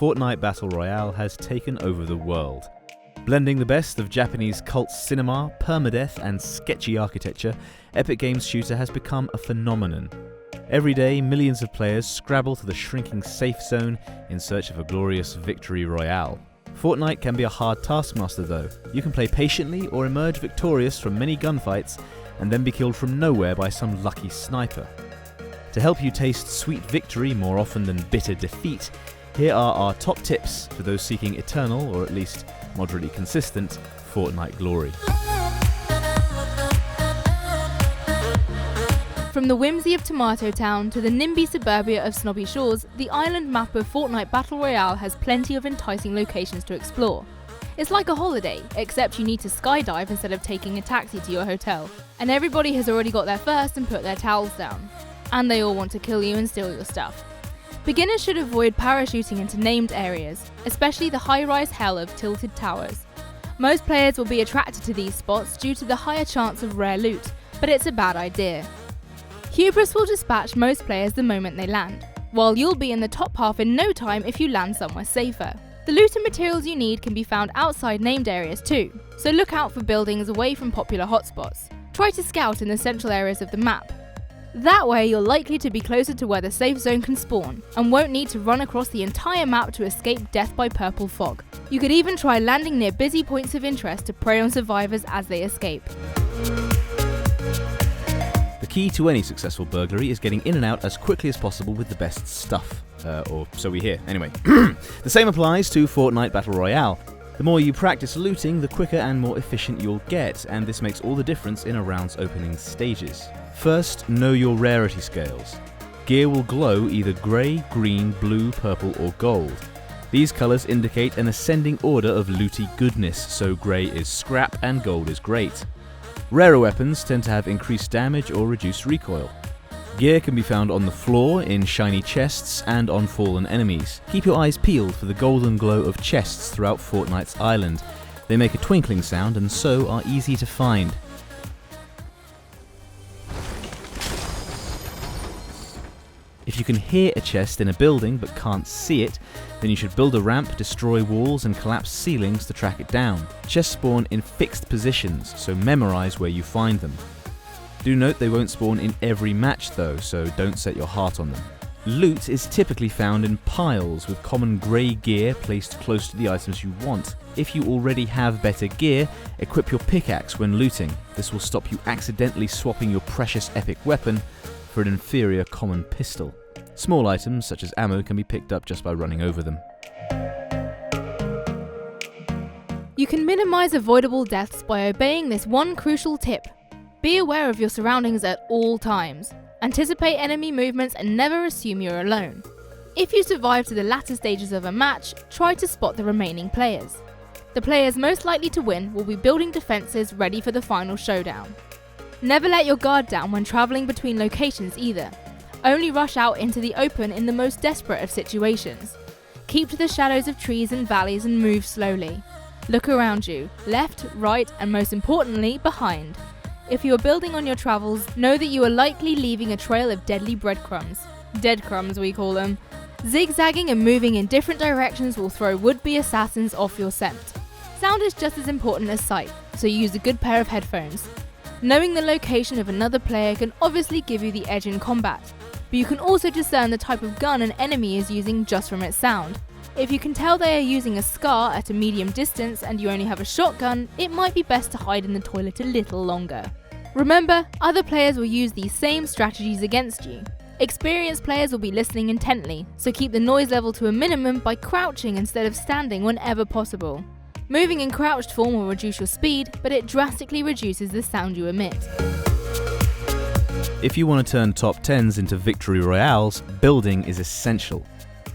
Fortnite Battle Royale has taken over the world. Blending the best of Japanese cult cinema, permadeath, and sketchy architecture, Epic Games' shooter has become a phenomenon. Every day, millions of players scrabble to the shrinking safe zone in search of a glorious victory royale. Fortnite can be a hard taskmaster though. You can play patiently or emerge victorious from many gunfights and then be killed from nowhere by some lucky sniper. To help you taste sweet victory more often than bitter defeat, here are our top tips for those seeking eternal, or at least moderately consistent, Fortnite glory. From the whimsy of Tomato Town to the NIMBY suburbia of Snobby Shores, the island map of Fortnite Battle Royale has plenty of enticing locations to explore. It's like a holiday, except you need to skydive instead of taking a taxi to your hotel. And everybody has already got there first and put their towels down. And they all want to kill you and steal your stuff. Beginners should avoid parachuting into named areas, especially the high-rise hell of Tilted Towers. Most players will be attracted to these spots due to the higher chance of rare loot, but it's a bad idea. Hubris will dispatch most players the moment they land, while you'll be in the top half in no time if you land somewhere safer. The loot and materials you need can be found outside named areas too, so look out for buildings away from popular hotspots. Try to scout in the central areas of the map. That way you're likely to be closer to where the safe zone can spawn, and won't need to run across the entire map to escape death by purple fog. You could even try landing near busy points of interest to prey on survivors as they escape. The key to any successful burglary is getting in and out as quickly as possible with the best stuff. Or so we hear, anyway. The same applies to Fortnite Battle Royale. The more you practice looting, the quicker and more efficient you'll get, and this makes all the difference in a round's opening stages. First, know your rarity scales. Gear will glow either grey, green, blue, purple or gold. These colours indicate an ascending order of looty goodness, so grey is scrap and gold is great. Rarer weapons tend to have increased damage or reduced recoil. Gear can be found on the floor, in shiny chests, and on fallen enemies. Keep your eyes peeled for the golden glow of chests throughout Fortnite's island. They make a twinkling sound and so are easy to find. If you can hear a chest in a building but can't see it, then you should build a ramp, destroy walls and collapse ceilings to track it down. Chests spawn in fixed positions, so memorize where you find them. Do note they won't spawn in every match though, so don't set your heart on them. Loot is typically found in piles with common grey gear placed close to the items you want. If you already have better gear, equip your pickaxe when looting. This will stop you accidentally swapping your precious epic weapon for an inferior common pistol. Small items such as ammo can be picked up just by running over them. You can minimise avoidable deaths by obeying this one crucial tip. Be aware of your surroundings at all times. Anticipate enemy movements and never assume you're alone. If you survive to the latter stages of a match, try to spot the remaining players. The players most likely to win will be building defences ready for the final showdown. Never let your guard down when travelling between locations either. Only rush out into the open in the most desperate of situations. Keep to the shadows of trees and valleys and move slowly. Look around you, left, right and most importantly, behind. If you are building on your travels, know that you are likely leaving a trail of deadly breadcrumbs. Dead crumbs we call them. Zigzagging and moving in different directions will throw would-be assassins off your scent. Sound is just as important as sight, so use a good pair of headphones. Knowing the location of another player can obviously give you the edge in combat, but you can also discern the type of gun an enemy is using just from its sound. If you can tell they are using a SCAR at a medium distance and you only have a shotgun, it might be best to hide in the toilet a little longer. Remember, other players will use these same strategies against you. Experienced players will be listening intently, so keep the noise level to a minimum by crouching instead of standing whenever possible. Moving in crouched form will reduce your speed, but it drastically reduces the sound you emit. If you want to turn top 10s into victory royales, building is essential.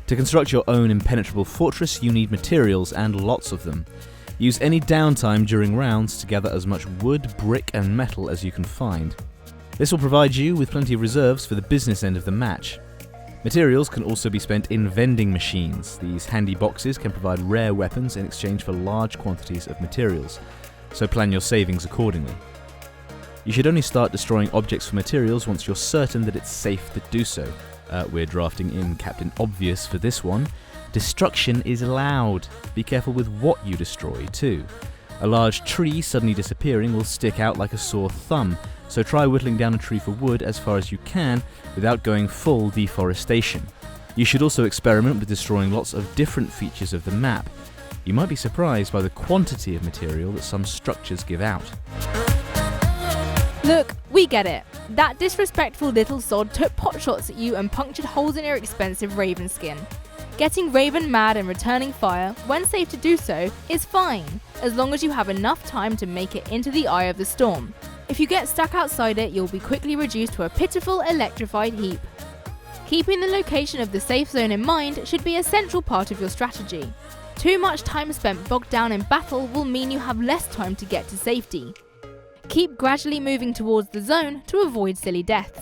To construct your own impenetrable fortress, you need materials and lots of them. Use any downtime during rounds to gather as much wood, brick and metal as you can find. This will provide you with plenty of reserves for the business end of the match. Materials can also be spent in vending machines. These handy boxes can provide rare weapons in exchange for large quantities of materials, so plan your savings accordingly. You should only start destroying objects for materials once you're certain that it's safe to do so. We're drafting in Captain Obvious for this one. Destruction is loud. Be careful with what you destroy too. A large tree suddenly disappearing will stick out like a sore thumb, so try whittling down a tree for wood as far as you can without going full deforestation. You should also experiment with destroying lots of different features of the map. You might be surprised by the quantity of material that some structures give out. Look, we get it. That disrespectful little sod took potshots at you and punctured holes in your expensive raven skin. Getting Raven mad and returning fire, when safe to do so, is fine, as long as you have enough time to make it into the eye of the storm. If you get stuck outside it, you'll be quickly reduced to a pitiful electrified heap. Keeping the location of the safe zone in mind should be a central part of your strategy. Too much time spent bogged down in battle will mean you have less time to get to safety. Keep gradually moving towards the zone to avoid silly deaths.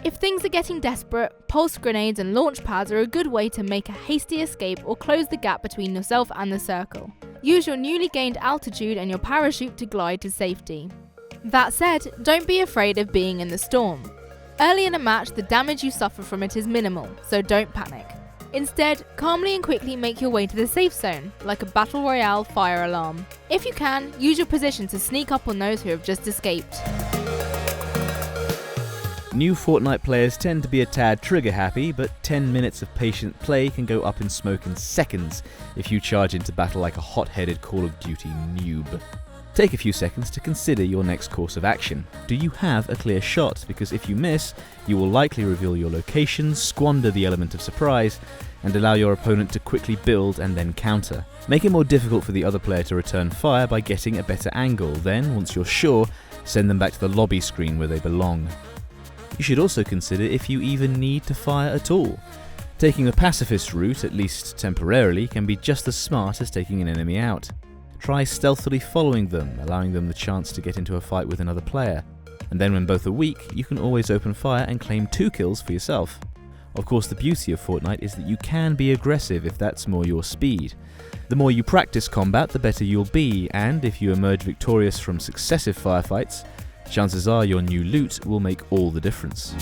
If things are getting desperate, pulse grenades and launch pads are a good way to make a hasty escape or close the gap between yourself and the circle. Use your newly gained altitude and your parachute to glide to safety. That said, don't be afraid of being in the storm. Early in a match, the damage you suffer from it is minimal, so don't panic. Instead, calmly and quickly make your way to the safe zone, like a Battle Royale fire alarm. If you can, use your position to sneak up on those who have just escaped. New Fortnite players tend to be a tad trigger happy, but 10 minutes of patient play can go up in smoke in seconds if you charge into battle like a hot-headed Call of Duty noob. Take a few seconds to consider your next course of action. Do you have a clear shot? Because if you miss, you will likely reveal your location, squander the element of surprise, and allow your opponent to quickly build and then counter. Make it more difficult for the other player to return fire by getting a better angle. Then, once you're sure, send them back to the lobby screen where they belong. You should also consider if you even need to fire at all. Taking the pacifist route, at least temporarily, can be just as smart as taking an enemy out. Try stealthily following them, allowing them the chance to get into a fight with another player. And then when both are weak, you can always open fire and claim 2 kills for yourself. Of course, the beauty of Fortnite is that you can be aggressive if that's more your speed. The more you practice combat, the better you'll be, and if you emerge victorious from successive firefights, chances are your new loot will make all the difference.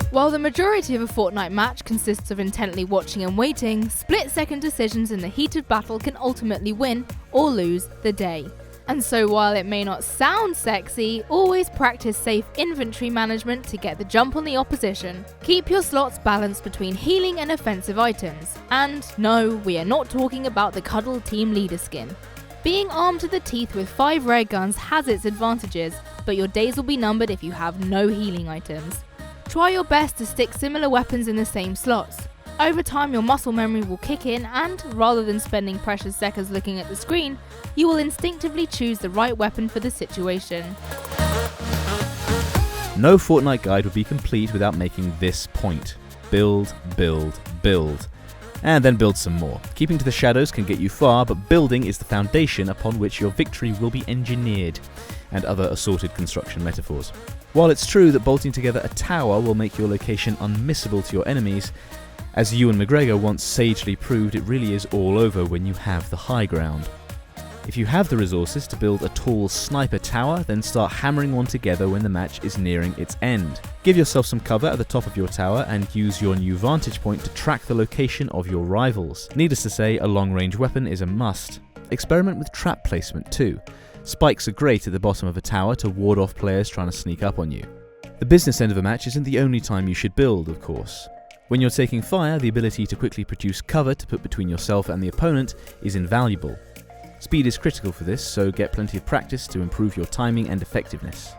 While the majority of a Fortnite match consists of intently watching and waiting, split-second decisions in the heat of battle can ultimately win or lose the day. And so while it may not sound sexy, always practice safe inventory management to get the jump on the opposition. Keep your slots balanced between healing and offensive items. And no, we are not talking about the cuddle team leader skin. Being armed to the teeth with 5 rare guns has its advantages, but your days will be numbered if you have no healing items. Try your best to stick similar weapons in the same slots. Over time, your muscle memory will kick in and, rather than spending precious seconds looking at the screen, you will instinctively choose the right weapon for the situation. No Fortnite guide would be complete without making this point. Build, build, build. And then build some more. Keeping to the shadows can get you far, but building is the foundation upon which your victory will be engineered, and other assorted construction metaphors. While it's true that bolting together a tower will make your location unmissable to your enemies, as Ewan McGregor once sagely proved, it really is all over when you have the high ground. If you have the resources to build a tall sniper tower, then start hammering one together when the match is nearing its end. Give yourself some cover at the top of your tower and use your new vantage point to track the location of your rivals. Needless to say, a long-range weapon is a must. Experiment with trap placement too. Spikes are great at the bottom of a tower to ward off players trying to sneak up on you. The business end of a match isn't the only time you should build, of course. When you're taking fire, the ability to quickly produce cover to put between yourself and the opponent is invaluable. Speed is critical for this, so get plenty of practice to improve your timing and effectiveness.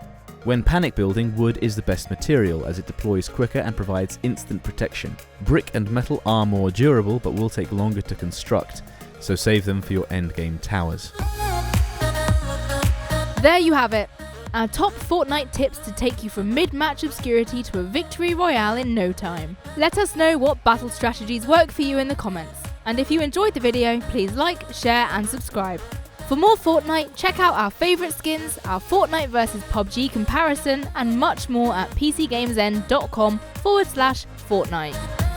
When panic building, wood is the best material as it deploys quicker and provides instant protection. Brick and metal are more durable but will take longer to construct, so save them for your endgame towers. There you have it, our top Fortnite tips to take you from mid-match obscurity to a victory royale in no time. Let us know what battle strategies work for you in the comments. And if you enjoyed the video, please like, share and subscribe. For more Fortnite, check out our favourite skins, our Fortnite vs PUBG comparison and much more at PCGamesN.com/Fortnite.